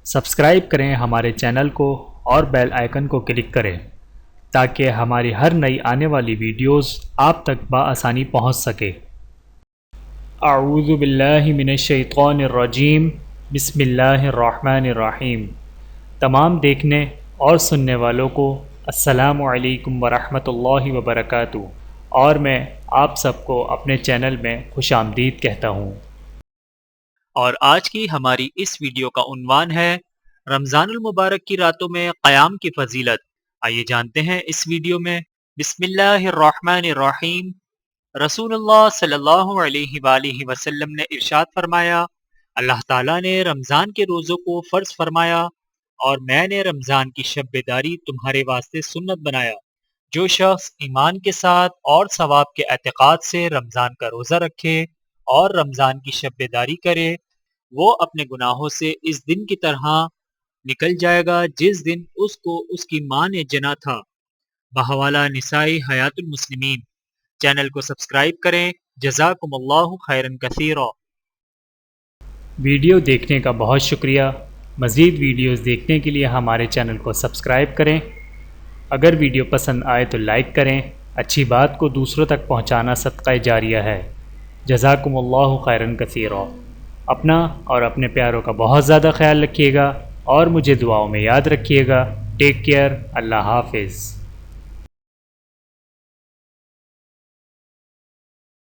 Subscribe کریں ہمارے channel کو اور بیل آئیکن کو کلک کریں تاکہ ہماری ہر نئی آنے والی ویڈیوز آپ تک بآسانی پہنچ سکے۔ اعوذ باللہ من الشیطان الرجیم، بسم اللہ الرحمن الرحیم۔ تمام دیکھنے اور سننے والوں کو السلام علیکم ورحمۃ اللہ وبرکاتہ، اور میں آپ سب کو اپنے چینل میں خوش آمدید کہتا ہوں۔ اور آج کی ہماری اس ویڈیو کا عنوان ہے رمضان المبارک کی راتوں میں قیام کی فضیلت۔ آئیے جانتے ہیں اس ویڈیو میں۔ بسم اللہ الرحمن الرحیم۔ رسول اللہ صلی اللہ علیہ وآلہ وسلم نے ارشاد فرمایا، اللہ تعالیٰ نے رمضان کے روزوں کو فرض فرمایا اور میں نے رمضان کی شب بیداری تمہارے واسطے سنت بنایا۔ جو شخص ایمان کے ساتھ اور ثواب کے اعتقاد سے رمضان کا روزہ رکھے اور رمضان کی شب بیداری کرے، وہ اپنے گناہوں سے اس دن کی طرح نکل جائے گا جس دن اس کو اس کی ماں نے جنا تھا۔ بحوالہ نسائی حیات المسلمین۔ چینل کو سبسکرائب کریں۔ جزاکم اللہ خیرا کثیرا۔ ویڈیو دیکھنے کا بہت شکریہ۔ مزید ویڈیوز دیکھنے کے لیے ہمارے چینل کو سبسکرائب کریں۔ اگر ویڈیو پسند آئے تو لائک کریں۔ اچھی بات کو دوسروں تک پہنچانا صدقہ جاریہ ہے۔ جزاکم اللہ خیرا کثیرا۔ اپنا اور اپنے پیاروں کا بہت زیادہ خیال رکھیے گا اور مجھے دعاؤں میں یاد رکھیے گا۔ Take care. اللہ حافظ۔